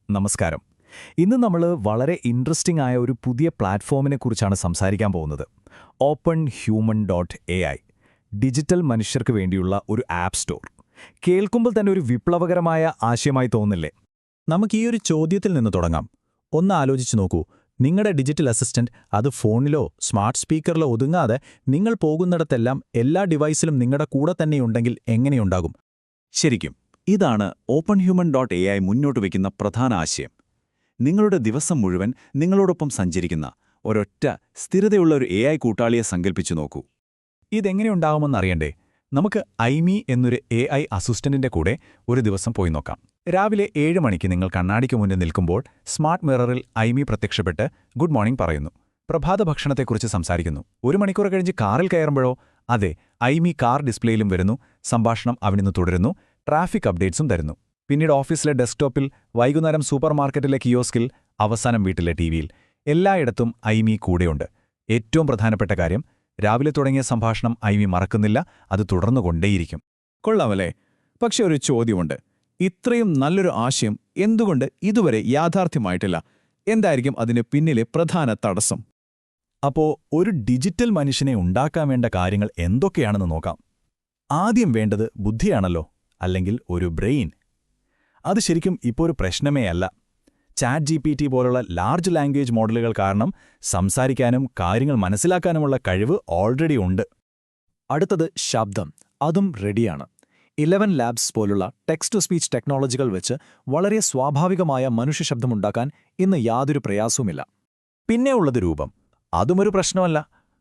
നമസ്കാരം. ഇന്ന് നമ്മൾ വളരെ ഇൻട്രസ്റ്റിംഗ് ആയ ഒരു പുതിയ പ്ലാറ്റ്ഫോമിനെ കുറിച്ചാണ് സംസാരിക്കാൻ പോകുന്നത്. OpenHuman.ai ഡിജിറ്റൽ മനുഷ്യർക്ക് വേണ്ടിയുള്ള ഒരു ആപ്പ് സ്റ്റോർ. കേൾക്കുമ്പോൾ തന്നെ ഒരു വിപ്ലവകരമായ ആശയമായി തോന്നില്ലേ? നമുക്ക് ഈ ഒരു ചോദ്യത്തിൽ നിന്ന് തുടങ്ങാം. ഒന്ന് ആലോചിച്ചു നോക്കൂ. നിങ്ങളുടെ ഡിജിറ്റൽ അസിസ്റ്റന്റ് അത് ഫോണിലോ സ്മാർട്ട് സ്പീക്കറിലോ ഒതുങ്ങാതെ നിങ്ങൾ പോകുന്നിടത്തെല്ലാം എല്ലാ ഡിവൈസിലും നിങ്ങളുടെ കൂടെ തന്നെയുണ്ടെങ്കിൽ എങ്ങനെയുണ്ടാകും? ശരിക്കും ഇതാണ് OpenHuman.ai മുന്നോട്ട് വയ്ക്കുന്ന പ്രധാന ആശയം. നിങ്ങളുടെ ദിവസം മുഴുവൻ നിങ്ങളോടൊപ്പം സഞ്ചരിക്കുന്ന ഒരൊറ്റ സ്ഥിരതയുള്ള ഒരു AI കൂട്ടാളിയെ സങ്കല്പിച്ചു നോക്കൂ. ഇതെങ്ങനെയുണ്ടാകുമെന്നറിയണ്ടേ? നമുക്ക് ഐമി എന്നൊരു AI അസിസ്റ്റന്റിന്റെ കൂടെ ഒരു ദിവസം പോയി നോക്കാം. രാവിലെ 7 മണിക്ക് നിങ്ങൾ കണ്ണാടിക്ക് മുന്നിൽ നിൽക്കുമ്പോൾ സ്മാർട്ട് മിററിൽ ഐമി പ്രത്യക്ഷപ്പെട്ട് ഗുഡ് മോർണിംഗ് പറയുന്നു. പ്രഭാത ഭക്ഷണത്തെക്കുറിച്ച് സംസാരിക്കുന്നു. 1 മണിക്കൂർ കഴിഞ്ഞ് കാറിൽ കയറുമ്പോഴോ അതെ, ഐമി കാർ ഡിസ്പ്ലേയിലും വരുന്നു. സംഭാഷണം അവിടുന്ന് തുടരുന്നു. ട്രാഫിക് അപ്ഡേറ്റ്സും തരുന്നു. പിന്നീട് ഓഫീസിലെ ഡെസ്ക്ടോപ്പിൽ, വൈകുന്നേരം സൂപ്പർമാർക്കറ്റിലെ കിയോസ്കിൽ, അവസാനം വീട്ടിലെ ടിവിയിൽ, എല്ലായിടത്തും ഐമി കൂടെയുണ്ട്. ഏറ്റവും പ്രധാനപ്പെട്ട കാര്യം, രാവിലെ തുടങ്ങിയ സംഭാഷണം ഐമി മറക്കുന്നില്ല, അത് തുടർന്നുകൊണ്ടേയിരിക്കും. കൊള്ളാമല്ലേ? പക്ഷെ ഒരു ചോദ്യമുണ്ട്. ഇത്രയും നല്ലൊരു ആശയം എന്തുകൊണ്ട് ഇതുവരെ യാഥാർത്ഥ്യമായിട്ടില്ല? എന്തായിരിക്കും അതിന് പിന്നിലെ പ്രധാന തടസ്സം? അപ്പോൾ ഒരു ഡിജിറ്റൽ മനുഷ്യനെ ഉണ്ടാക്കാൻ വേണ്ട കാര്യങ്ങൾ എന്തൊക്കെയാണെന്ന് നോക്കാം. ആദ്യം വേണ്ടത് ബുദ്ധിയാണല്ലോ, അല്ലെങ്കിൽ ഒരു ബ്രെയിൻ. അത് ശരിക്കും ഇപ്പോൾ ഒരു പ്രശ്നമേ അല്ല. ChatGPT പോലുള്ള ലാർജ് ലാംഗ്വേജ് മോഡലുകൾ കാരണം സംസാരിക്കാനും കാര്യങ്ങൾ മനസ്സിലാക്കാനുമുള്ള കഴിവ് ഓൾറെഡി ഉണ്ട്. അടുത്തത് ശബ്ദം. അതും റെഡിയാണ്. 11 ലാബ്സ് പോലുള്ള ടെക്സ്റ്റ് ടു സ്പീച്ച് ടെക്നോളജികൾ വെച്ച് വളരെ സ്വാഭാവികമായ മനുഷ്യശബ്ദമുണ്ടാക്കാൻ ഇന്ന് യാതൊരു പ്രയാസവുമില്ല. പിന്നെ ഉള്ളത് രൂപം. അതുമൊരു പ്രശ്നമല്ല.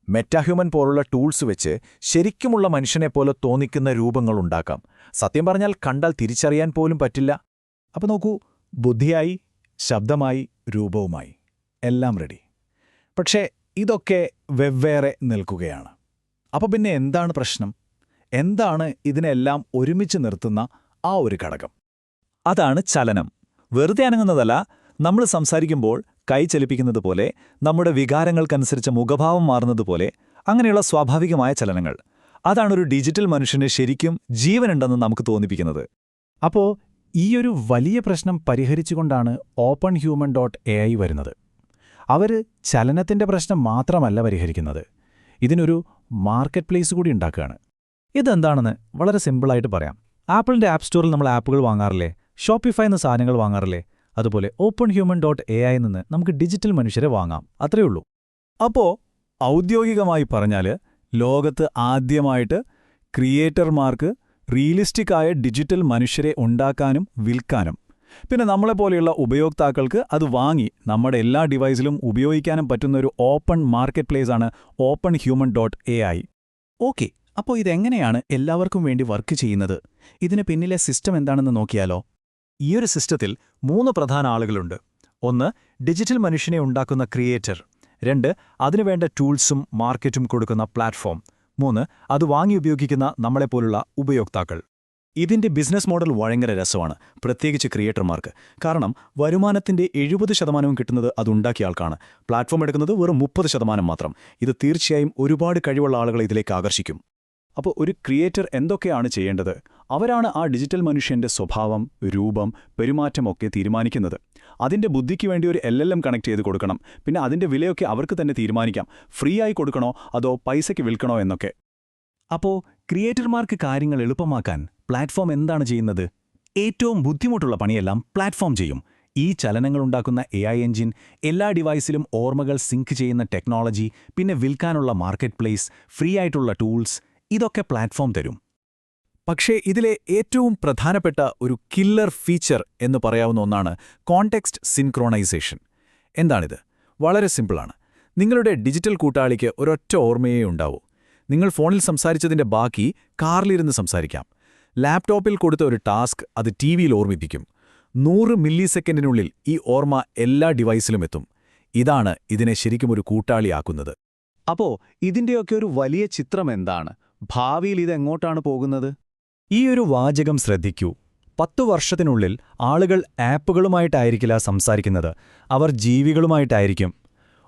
മെറ്റാഹ്യൂമൻ പോലുള്ള ടൂൾസ് വെച്ച് ശരിക്കുമുള്ള മനുഷ്യനെപ്പോലെ തോന്നിക്കുന്ന രൂപങ്ങളുണ്ടാക്കാം. സത്യം പറഞ്ഞാൽ കണ്ടാൽ തിരിച്ചറിയാൻ പോലും പറ്റില്ല. അപ്പോൾ നോക്കൂ, ബുദ്ധിയായി, ശബ്ദമായി, രൂപവുമായി, എല്ലാം റെഡി. പക്ഷേ ഇതൊക്കെ വെവ്വേറെ നിൽക്കുകയാണ്. അപ്പോൾ പിന്നെ എന്താണ് പ്രശ്നം? എന്താണ് ഇതിനെല്ലാം ഒരുമിച്ച് നിർത്തുന്ന ആ ഒരു ഘടകം? അതാണ് ചലനം. വെറുതെ അനങ്ങുന്നതല്ല. നമ്മൾ സംസാരിക്കുമ്പോൾ കൈ ചലിപ്പിക്കുന്നത് പോലെ, നമ്മുടെ വികാരങ്ങൾക്കനുസരിച്ച് മുഖഭാവം മാറുന്നതുപോലെ, അങ്ങനെയുള്ള സ്വാഭാവികമായ ചലനങ്ങൾ. അതാണൊരു ഡിജിറ്റൽ മനുഷ്യന് ശരിക്കും ജീവനുണ്ടെന്ന് നമുക്ക് തോന്നിപ്പിക്കുന്നത്. അപ്പോൾ ഈയൊരു വലിയ പ്രശ്നം പരിഹരിച്ചുകൊണ്ടാണ് OpenHuman.ai വരുന്നത്. അവർ ചലനത്തിന്റെ പ്രശ്നം മാത്രമല്ല പരിഹരിക്കുന്നത്, ഇതിനൊരു മാർക്കറ്റ് പ്ലേസ് കൂടി ഉണ്ടാക്കുകയാണ്. ഇതെന്താണെന്ന് വളരെ സിമ്പിളായിട്ട് പറയാം. ആപ്പിളിന്റെ ആപ്പ് സ്റ്റോറിൽ നമ്മൾ ആപ്പുകൾ വാങ്ങാറില്ലേ? ഷോപ്പിഫൈ എന്ന സാധനങ്ങൾ വാങ്ങാറില്ലേ? അതുപോലെ OpenHuman.ai നിന്ന് നമുക്ക് ഡിജിറ്റൽ മനുഷ്യരെ വാങ്ങാം. അത്രയുള്ളൂ. അപ്പോൾ ഔദ്യോഗികമായി പറഞ്ഞാൽ, ലോകത്ത് ആദ്യമായിട്ട് ക്രിയേറ്റർമാർക്ക് റിയലിസ്റ്റിക്കായ ഡിജിറ്റൽ മനുഷ്യരെ ഉണ്ടാക്കാനും വിൽക്കാനും, പിന്നെ നമ്മളെപ്പോലെയുള്ള ഉപയോക്താക്കൾക്ക് അത് വാങ്ങി നമ്മുടെ എല്ലാ ഡിവൈസിലും ഉപയോഗിക്കാനും പറ്റുന്ന ഒരു ഓപ്പൺ മാർക്കറ്റ് പ്ലേസാണ് OpenHuman.ai. ഓക്കെ, അപ്പോൾ ഇതെങ്ങനെയാണ് എല്ലാവർക്കും വേണ്ടി വർക്ക് ചെയ്യുന്നത്? ഇതിന് പിന്നിലെ സിസ്റ്റം എന്താണെന്ന് നോക്കിയാലോ? ഈയൊരു സിസ്റ്റത്തിൽ 3 പ്രധാന ആളുകളുണ്ട്. 1 ഡിജിറ്റൽ മനുഷ്യനെ ഉണ്ടാക്കുന്ന ക്രിയേറ്റർ. 2 അതിനുവേണ്ട ടൂൾസും മാർക്കറ്റും കൊടുക്കുന്ന പ്ലാറ്റ്ഫോം. 3 അത് വാങ്ങി ഉപയോഗിക്കുന്ന നമ്മളെപ്പോലുള്ള ഉപയോക്താക്കൾ. ഇതിന്റെ ബിസിനസ് മോഡൽ ഭയങ്കര രസമാണ്, പ്രത്യേകിച്ച് ക്രിയേറ്റർമാർക്ക്. കാരണം വരുമാനത്തിന്റെ 70% കിട്ടുന്നത് അതുണ്ടാക്കിയ ആൾക്കാണ്. പ്ലാറ്റ്ഫോം എടുക്കുന്നത് വെറും 30% മാത്രം. ഇത് തീർച്ചയായും ഒരുപാട് കഴിവുള്ള ആളുകളെ ഇതിലേക്ക് ആകർഷിക്കും. അപ്പോൾ ഒരു ക്രിയേറ്റർ എന്തൊക്കെയാണ് ചെയ്യേണ്ടത്? അവരാണ് ആ ഡിജിറ്റൽ മനുഷ്യന്റെ സ്വഭാവം, രൂപം, പെരുമാറ്റമൊക്കെ തീരുമാനിക്കുന്നത്. അതിന്റെ ബുദ്ധിക്ക് വേണ്ടി ഒരു LLM കണക്ട് ചെയ്ത് കൊടുക്കണം. പിന്നെ അതിന്റെ വിലയൊക്കെ അവർക്ക് തന്നെ തീരുമാനിക്കാം. ഫ്രീ ആയി കൊടുക്കണോ അതോ പൈസയ്ക്ക് വിൽക്കണോ എന്നൊക്കെ. അപ്പോൾ ക്രിയേറ്റർമാർക്ക് കാര്യങ്ങൾ എളുപ്പമാക്കാൻ പ്ലാറ്റ്ഫോം എന്താണ് ചെയ്യുന്നത്? ഏറ്റവും ബുദ്ധിമുട്ടുള്ള പണിയെല്ലാം പ്ലാറ്റ്ഫോം ചെയ്യും. ഈ ചലനങ്ങളുണ്ടാക്കുന്ന AI എഞ്ചിൻ, എല്ലാ ഡിവൈസിലും ഓർമ്മകൾ സിങ്ക് ചെയ്യുന്ന ടെക്നോളജി, പിന്നെ വിൽക്കാനുള്ള മാർക്കറ്റ് പ്ലേസ്, ഫ്രീ ആയിട്ടുള്ള ടൂൾസ്, ഇതൊക്കെ പ്ലാറ്റ്ഫോം തരും. പക്ഷേ ഇതിലെ ഏറ്റവും പ്രധാനപ്പെട്ട ഒരു കില്ലർ ഫീച്ചർ എന്ന് പറയാവുന്ന ഒന്നാണ് കോണ്ടെക്സ്റ്റ് സിൻക്രോണൈസേഷൻ. എന്താണിത്? വളരെ സിമ്പിളാണ്. നിങ്ങളുടെ ഡിജിറ്റൽ കൂട്ടാളിക്ക് ഒരൊറ്റ ഓർമ്മയേ ഉണ്ടാവൂ. നിങ്ങൾ ഫോണിൽ സംസാരിച്ചതിന്റെ ബാക്കി കാറിലിരുന്ന് സംസാരിക്കാം. ലാപ്ടോപ്പിൽ കൊടുത്ത ഒരു ടാസ്ക് അത് ടിവിയിൽ ഓർമ്മിപ്പിക്കും. 100 മില്ലി സെക്കൻഡിനുള്ളിൽ ഈ ഓർമ്മ എല്ലാ ഡിവൈസിലും എത്തും. ഇതാണ് ഇതിനെ ശരിക്കും ഒരു കൂട്ടാളിയാക്കുന്നത്. അപ്പോൾ ഇതിന്റെയൊക്കെ ഒരു വലിയ ചിത്രം എന്താണ്? ഭാവിയിൽ ഇതെങ്ങോട്ടാണ് പോകുന്നത്? ഈ ഒരു വാചകം ശ്രദ്ധിക്കൂ. 10 വർഷത്തിനുള്ളിൽ ആളുകൾ ആപ്പുകളുമായിട്ടായിരിക്കില്ല സംസാരിക്കുന്നത്, അവർ ജീവികളുമായിട്ടായിരിക്കും.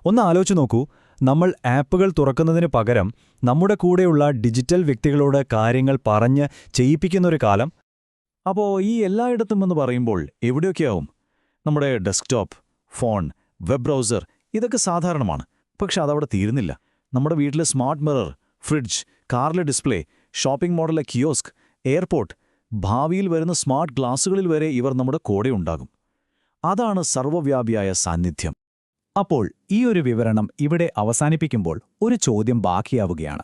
ഒന്ന് ആലോചിച്ചു നോക്കൂ. നമ്മൾ ആപ്പുകൾ തുറക്കുന്നതിന് പകരം നമ്മുടെ കൂടെയുള്ള ഡിജിറ്റൽ വ്യക്തികളോട് കാര്യങ്ങൾ പറഞ്ഞ് ചെയ്യിപ്പിക്കുന്നൊരു കാലം. അപ്പോൾ ഈ എല്ലായിടത്തും എന്ന് പറയുമ്പോൾ എവിടെയൊക്കെയാവും? നമ്മുടെ ഡെസ്ക്ടോപ്പ്, ഫോൺ, വെബ് ബ്രൗസർ ഇതൊക്കെ സാധാരണമാണ്. പക്ഷെ അതവിടെ തീരുന്നില്ല. നമ്മുടെ വീട്ടിലെ സ്മാർട്ട് മിറർ, ഫ്രിഡ്ജ്, കാറിലെ ഡിസ്പ്ലേ, ഷോപ്പിംഗ് മോളിലെ കിയോസ്ക്, എയർപോർട്ട്, ഭാവിയിൽ വരുന്ന സ്മാർട്ട് ഗ്ലാസുകളിൽ വരെ ഇവർ നമ്മുടെ കൂടെ ഉണ്ടാകും. അതാണ് സർവ്വവ്യാപിയായ സാന്നിധ്യം. അപ്പോൾ ഈ ഒരു വിവരണം ഇവിടെ അവസാനിപ്പിക്കുമ്പോൾ ഒരു ചോദ്യം ബാക്കിയാവുകയാണ്.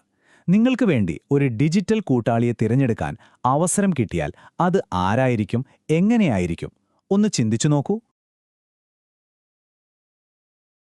നിങ്ങൾക്ക് വേണ്ടി ഒരു ഡിജിറ്റൽ കൂട്ടാളിയെ തിരഞ്ഞെടുക്കാൻ അവസരം കിട്ടിയാൽ അത് ആരായിരിക്കും, എങ്ങനെയായിരിക്കും? ഒന്ന് ചിന്തിച്ചു നോക്കൂ.